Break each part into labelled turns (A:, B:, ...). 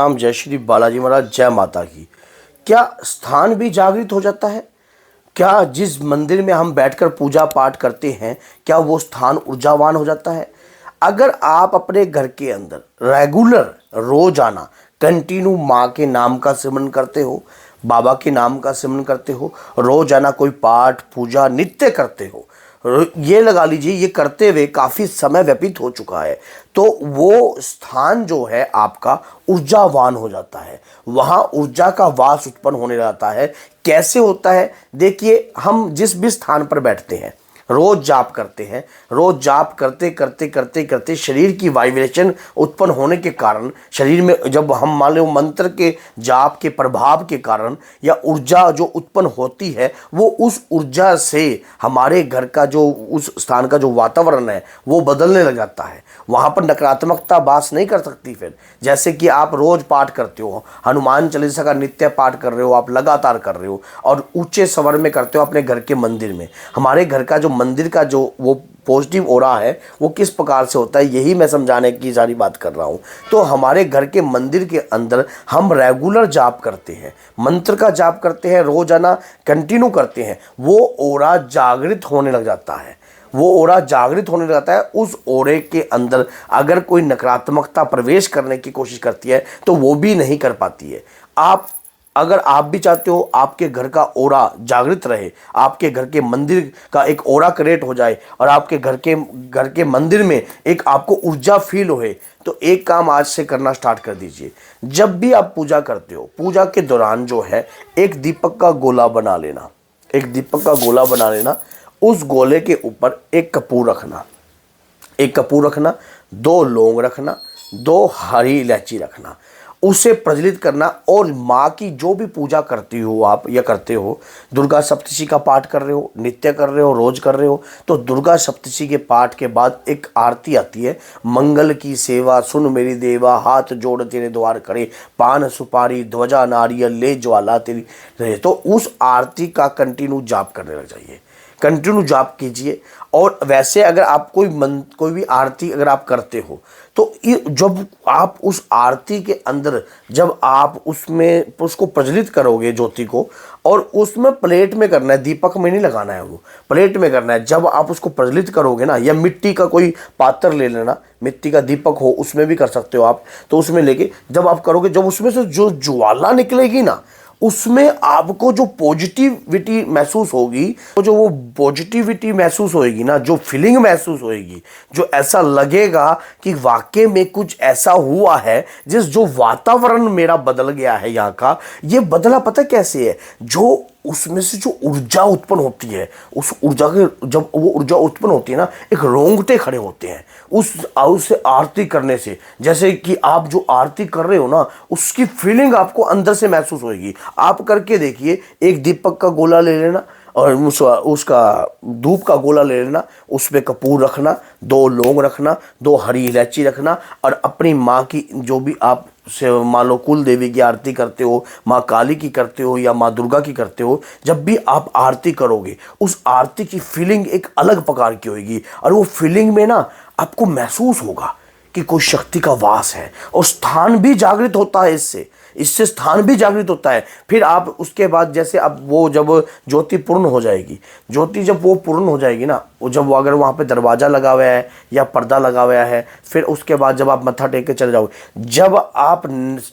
A: राम, जय श्री बालाजी महाराज, जय माता की। क्या स्थान भी जागृत हो जाता है? क्या जिस मंदिर में हम बैठकर पूजा पाठ करते हैं, क्या वो स्थान ऊर्जावान हो जाता है? अगर आप अपने घर के अंदर रेगुलर रोजाना कंटिन्यू माँ के नाम का सिमरन करते हो, बाबा के नाम का सिमरन करते हो, रोजाना कोई पाठ पूजा नित्य करते हो, ये लगा लीजिए ये करते हुए काफ़ी समय व्यतीत हो चुका है, तो वो स्थान जो है आपका ऊर्जावान हो जाता है। वहाँ ऊर्जा का वास उत्पन्न होने लगता है। कैसे होता है? देखिए, हम जिस भी स्थान पर बैठते हैं, रोज जाप करते हैं, रोज जाप करते करते करते करते शरीर की वाइब्रेशन उत्पन्न होने के कारण, शरीर में जब हम मान लो मंत्र के जाप के प्रभाव के कारण या ऊर्जा जो उत्पन्न होती है, वो उस ऊर्जा से हमारे घर का जो उस स्थान का जो वातावरण है वो बदलने लग जाता है। वहाँ पर नकारात्मकता वास नहीं कर सकती। फिर जैसे कि आप रोज पाठ करते हो, हनुमान चालीसा का नित्य पाठ कर रहे हो, आप लगातार कर रहे हो और ऊंचे स्वर में करते हो अपने घर के मंदिर में। हमारे घर का जो मंदिर का जो वो पॉजिटिव ऑरा है वो किस प्रकार से होता है, यही मैं समझाने की सारी बात कर रहा हूँ। तो हमारे घर के मंदिर के अंदर हम रेगुलर जाप करते हैं, मंत्र का जाप करते हैं, रोजाना कंटिन्यू करते हैं, वो ऑरा जागृत होने लग जाता है। वो ऑरा जागृत होने लग जाता है। उस ऑरे के अंदर अगर कोई नकारात्मकता प्रवेश करने की कोशिश करती है तो वो भी नहीं कर पाती है। अगर आप भी चाहते हो आपके घर का ऑरा जागृत रहे, आपके घर के मंदिर का एक ऑरा क्रिएट हो जाए और आपके घर के मंदिर में एक आपको ऊर्जा फील होए, तो एक काम आज से करना स्टार्ट कर दीजिए। जब भी आप पूजा करते हो, पूजा के दौरान जो है एक दीपक का गोला बना लेना, एक दीपक का गोला बना लेना। उस गोले के ऊपर एक कपूर रखना, एक कपूर रखना, 2 लौंग रखना, 2 हरी इलायची रखना, उसे प्रज्वलित करना। और माँ की जो भी पूजा करती हो आप या करते हो, दुर्गा सप्तशती का पाठ कर रहे हो, नित्य कर रहे हो, रोज कर रहे हो, तो दुर्गा सप्तशती के पाठ के बाद एक आरती आती है, मंगल की सेवा सुन मेरी देवा, हाथ जोड़ तेरे द्वार करे, पान सुपारी ध्वजा नारियल ले ज्वाला तेरी रहे। तो उस आरती का कंटिन्यू जाप करने लग जाइए, कंटिन्यू जाप कीजिए। और वैसे अगर आप कोई भी आरती अगर आप करते हो, तो जब आप उस आरती के अंदर जब आप उसमें उसको प्रज्वलित करोगे ज्योति को, और उसमें प्लेट में करना है, दीपक में नहीं लगाना है, वो प्लेट में करना है। जब आप उसको प्रज्वलित करोगे ना, या मिट्टी का कोई पात्र ले लेना, मिट्टी का दीपक हो उसमें भी कर सकते हो आप, तो उसमें लेके जब आप करोगे, जब उसमें से जो ज्वाला निकलेगी ना, उसमें आपको जो पॉजिटिविटी महसूस होगी, तो जो वो पॉजिटिविटी महसूस होएगी ना, जो फीलिंग महसूस होएगी, जो ऐसा लगेगा कि वाकई में कुछ ऐसा हुआ है, जो वातावरण मेरा बदल गया है यहाँ का। ये बदला पता कैसे है? जो उसमें से जो ऊर्जा उत्पन्न होती है, उस ऊर्जा के जब वो ऊर्जा उत्पन्न होती है ना, एक रोंगटे खड़े होते हैं उससे आरती करने से। जैसे कि आप जो आरती कर रहे हो ना, उसकी फीलिंग आपको अंदर से महसूस होगी। आप करके देखिए, एक दीपक का गोला ले लेना और उसका धूप का गोला ले लेना, उसमें कपूर रखना, 2 लौंग रखना, 2 हरी इलायची रखना, और अपनी माँ की जो भी आप से मान लो कुल देवी की आरती करते हो, माँ काली की करते हो या माँ दुर्गा की करते हो, जब भी आप आरती करोगे, उस आरती की फीलिंग एक अलग प्रकार की होगी। और वो फीलिंग में ना आपको महसूस होगा कि कोई शक्ति का वास है, और स्थान भी जागृत होता है इससे स्थान भी जागृत होता है। फिर आप उसके बाद जैसे अब वो जब ज्योति पूर्ण हो जाएगी, ज्योति जब वो पूर्ण हो जाएगी ना, वो जब वो अगर वहाँ पे दरवाज़ा लगा हुआ है या पर्दा लगा हुआ है, फिर उसके बाद जब आप मत्था टेक के चले जाओगे, जब आप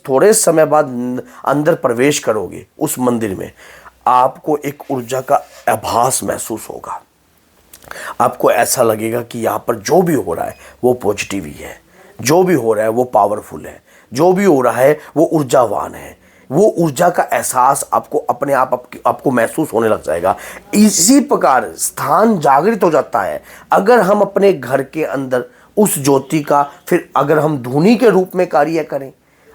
A: थोड़े समय बाद अंदर प्रवेश करोगे उस मंदिर में, आपको एक ऊर्जा का आभास महसूस होगा। आपको ऐसा लगेगा कि यहाँ पर जो भी हो रहा है वो पॉजिटिव ही है, जो भी हो रहा है वो पावरफुल है, जो भी हो रहा है वो ऊर्जावान है। वो ऊर्जा का एहसास आपको अपने आपको महसूस होने लग जाएगा। इसी प्रकार स्थान जागृत हो जाता है अगर हम अपने घर के अंदर उस ज्योति का फिर अगर हम धूनी के रूप में कार्य करें।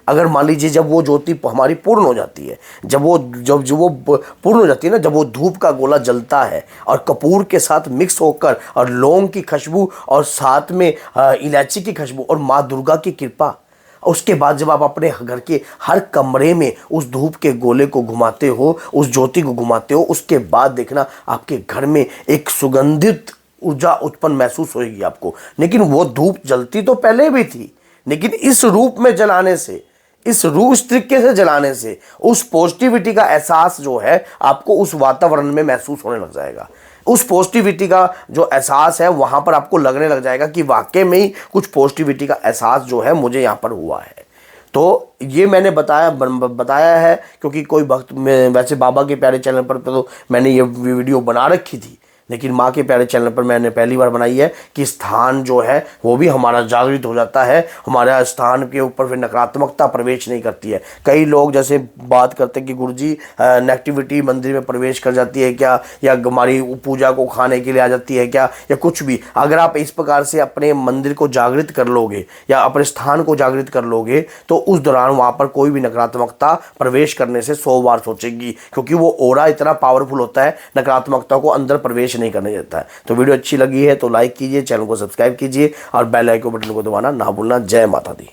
A: अगर मान लीजिए जब वो ज्योति हमारी पूर्ण हो जाती है, जब वो पूर्ण हो जाती है ना, जब वो धूप का गोला जलता है और कपूर के साथ मिक्स होकर और लौंग की खुशबू और साथ में इलायची की खुशबू और माँ दुर्गा की कृपा, उसके बाद जब आप अपने घर के हर कमरे में उस धूप के गोले को घुमाते हो, उस ज्योति को घुमाते हो, उसके बाद देखना आपके घर में एक सुगंधित ऊर्जा उत्पन्न महसूस होगी आपको। लेकिन वो धूप जलती तो पहले भी थी, लेकिन इस रूप में जलाने से इस रूह इस तरीके से जलाने से उस पॉजिटिविटी का एहसास जो है आपको उस वातावरण में महसूस होने लग जाएगा। उस पॉजिटिविटी का जो एहसास है वहाँ पर आपको लगने लग जाएगा कि वाकई में ही कुछ पॉजिटिविटी का एहसास जो है मुझे यहाँ पर हुआ है। तो ये मैंने बताया है क्योंकि कोई भक्त में, वैसे बाबा के प्यारे चैनल पर तो मैंने ये वीडियो बना रखी थी, लेकिन माँ के प्यारे चैनल पर मैंने पहली बार बनाई है कि स्थान जो है वो भी हमारा जागृत हो जाता है। हमारा स्थान के ऊपर फिर नकारात्मकता प्रवेश नहीं करती है। कई लोग जैसे बात करते हैं कि गुरुजी नेगेटिविटी मंदिर में प्रवेश कर जाती है क्या, या हमारी पूजा को खाने के लिए आ जाती है क्या, या कुछ भी। अगर आप इस प्रकार से अपने मंदिर को जागृत कर लोगे या अपने स्थान को जागृत कर लोगे तो उस दौरान वहाँ पर कोई भी नकारात्मकता प्रवेश करने से 100 बार सोचेगी, क्योंकि वो ऑरा इतना पावरफुल होता है, नकारात्मकता को अंदर प्रवेश नहीं करने देता है। तो वीडियो अच्छी लगी है तो लाइक कीजिए, चैनल को सब्सक्राइब कीजिए और बेल आइकन बटन को दबाना ना भूलना। जय माता दी।